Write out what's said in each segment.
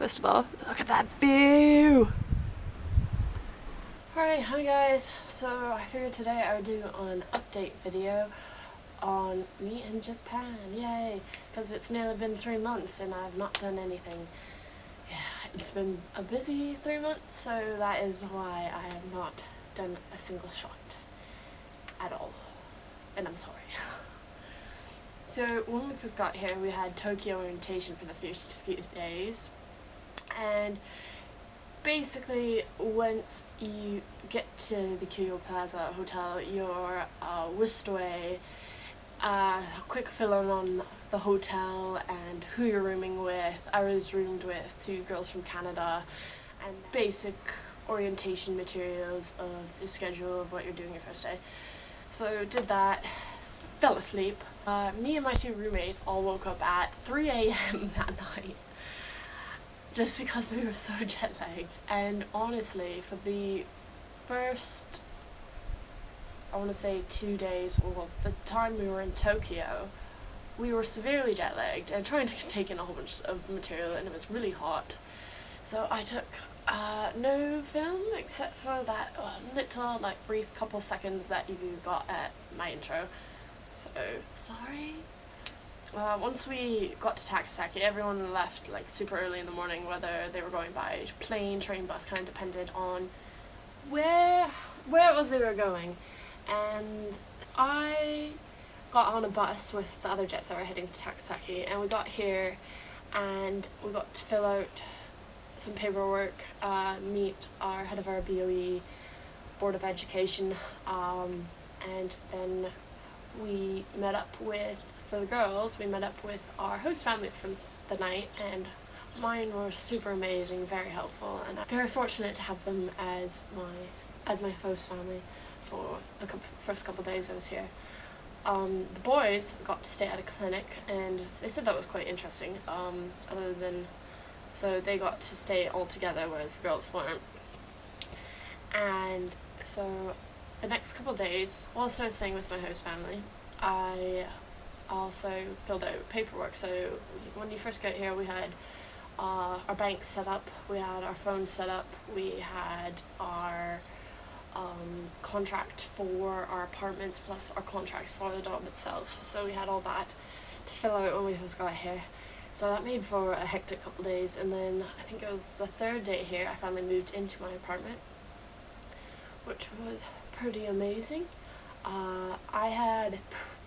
First of all, look at that view! Alright, hi guys. So I figured today I would do an update video on me in Japan. Yay! Because it's nearly been 3 months and I've not done anything. Yeah, it's been a busy 3 months, so that is why I have not done a single shot at all. And I'm sorry. So when we first got here, we had Tokyo orientation for the first few days. And basically, once you get to the Kyoto Plaza Hotel, you're whisked away. A quick fill-in on the hotel and who you're rooming with. I was roomed with 2 girls from Canada, and basic orientation materials of the schedule of what you're doing your first day. So did that, fell asleep. Me and my 2 roommates all woke up at 3 a.m. that night. Just because we were so jet lagged. And honestly, for the first, I want to say 2 days, well, the time we were in Tokyo, we were severely jet lagged and trying to take in a whole bunch of material, and it was really hot. So I took no film except for that little, brief couple seconds that you got at my intro. So, sorry. Once we got to Takasaki, everyone left super early in the morning, whether they were going by plane, train, bus, kind of depended on where it was they were going. And I got on a bus with the other jets that were heading to Takasaki, and we got here and we got to fill out some paperwork, meet our head of our BOE, Board of Education, and then we met up with, for the girls, we met up with our host families for the night, and mine were super amazing, very helpful, and I'm very fortunate to have them as my host family for the first couple days I was here. The boys got to stay at a clinic, and they said that was quite interesting, so they got to stay all together, whereas the girls weren't. And so the next couple days, whilst I was staying with my host family, I also filled out paperwork. So when you first got here, we had our bank set up, we had our phone set up, we had our contract for our apartments plus our contract for the job itself. So we had all that to fill out when we first got here. So that made for a hectic couple days, and then I think it was the 3rd day here I finally moved into my apartment, which was pretty amazing. I had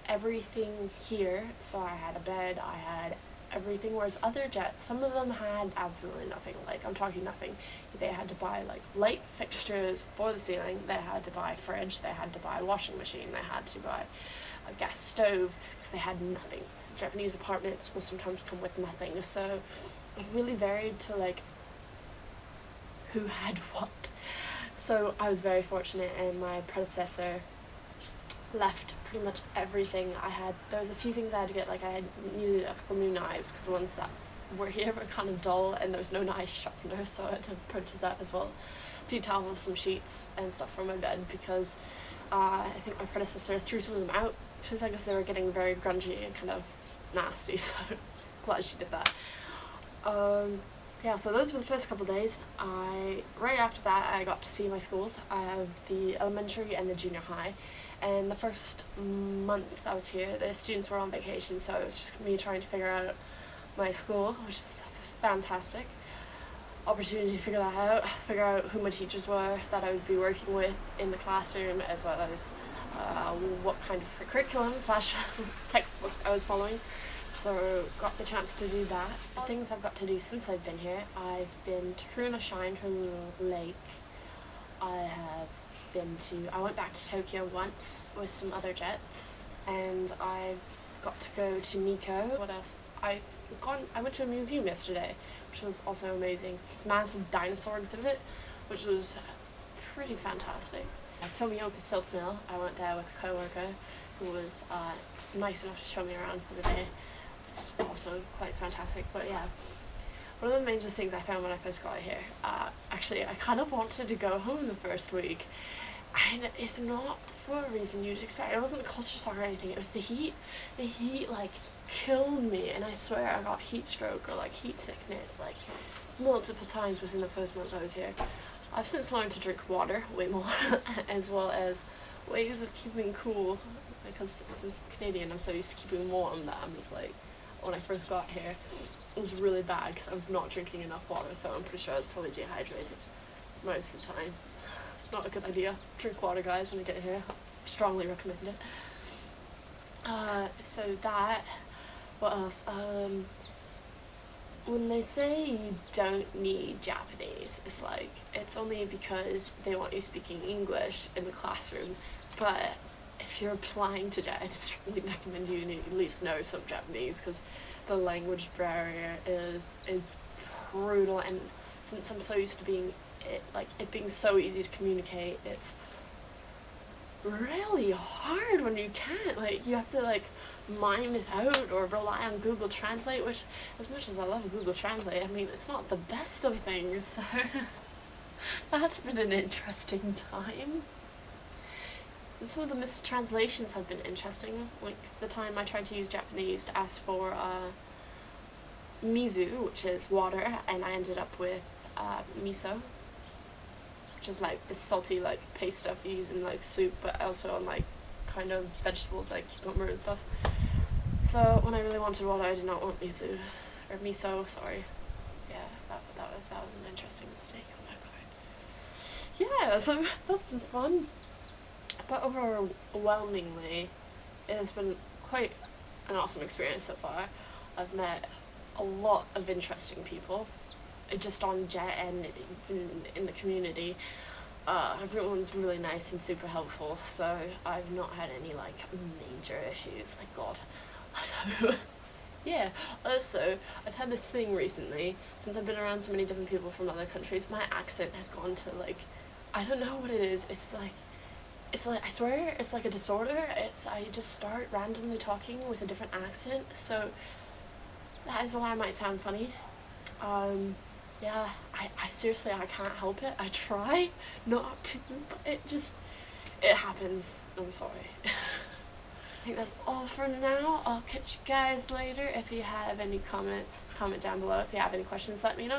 everything here, so I had a bed, I had everything, whereas other jets, some of them had absolutely nothing, I'm talking nothing. They had to buy light fixtures for the ceiling, they had to buy a fridge, they had to buy a washing machine, they had to buy a gas stove, because they had nothing. Japanese apartments will sometimes come with nothing, so it really varied to who had what. So I was very fortunate, and my predecessor left pretty much everything I had. There was a few things I had to get, I needed a couple new knives because the ones that were here were kind of dull and there was no knife sharpener, so I had to purchase that as well. A few towels, some sheets and stuff for my bed, because I think my predecessor threw some of them out. She was, I guess they were getting very grungy and kind of nasty, so glad she did that. Yeah, so those were the first couple days. Right after that I got to see my schools. I have the elementary and the junior high. And the first month I was here, the students were on vacation, so it was just me trying to figure out my school, which is fantastic. Opportunity to figure that out, figure out who my teachers were that I would be working with in the classroom, as well as what kind of curriculum / textbook I was following. So got the chance to do that. The things I've got to do since I've been here, I've been to Kuruna Shinehungu Lake. I went back to Tokyo once with some other jets, and I've got to go to Nikko. What else? I went to a museum yesterday, which was also amazing. This massive dinosaur exhibit, which was pretty fantastic. At Tomioka Silk Mill, I went there with a co-worker who was nice enough to show me around for the day. It's also quite fantastic, but yeah. One of the major things I found when I first got here, actually I kind of wanted to go home the first week, and it's not for a reason you'd expect. It wasn't culture shock or anything, it was the heat. The heat killed me, and I swear I got heat stroke or like heat sickness like multiple times within the first month I was here. I've since learned to drink water way more, as well as ways of keeping cool, because since I'm Canadian I'm so used to keeping warm that I'm just like, when I first got here it was really bad because I was not drinking enough water, so I'm pretty sure I was probably dehydrated most of the time. Not a good idea. Drink water, guys, when you get here. Strongly recommend it. So that, what else? When they say you don't need Japanese, it's like, it's only because they want you speaking English in the classroom, but if you're applying to JET, I strongly recommend you at least know some Japanese, because the language barrier is brutal, and since I'm so used to being it being so easy to communicate, it's really hard when you can't. Like, you have to like mime it out or rely on Google Translate, which, as much as I love Google Translate, I mean, it's not the best of things, so that's been an interesting time. And some of the mistranslations have been interesting, like the time I tried to use Japanese to ask for mizu, which is water, and I ended up with miso, which is like this salty like paste stuff you use in like soup, but also on like kind of vegetables like cucumber and stuff. So when I really wanted water, I did not want miso, sorry. Yeah, that was an interesting mistake on my part. Yeah, so that's been fun. But overwhelmingly, it has been quite an awesome experience so far. I've met a lot of interesting people, just on JET and even in the community. Everyone's really nice and super helpful, so I've not had any like major issues, thank God. So, yeah, also, I've had this thing recently, since I've been around so many different people from other countries, my accent has gone to like, I don't know what it is, it's like, I swear, it's like a disorder. I just start randomly talking with a different accent, so that is why I might sound funny. Yeah, I seriously, I can't help it. I try not to, but it happens. I'm sorry. I think that's all for now. I'll catch you guys later. If you have any comments, comment down below. If you have any questions, let me know.